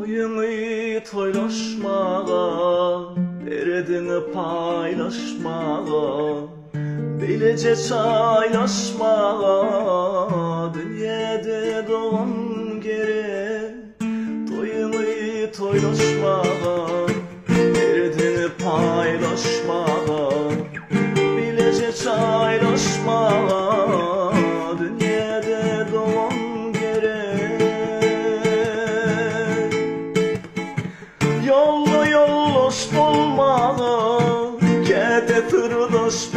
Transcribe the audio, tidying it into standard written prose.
Toyunu toylaşmağa, derdini paylaşmağa, bilece çaylaşmağa, dünyada doğan gerek. Toyunu toylaşmağa, derdini paylaşmağa, bilece çaylaşmağa, dünyada doğan gerek. Yolla yolloş olmağa, kete tırdaş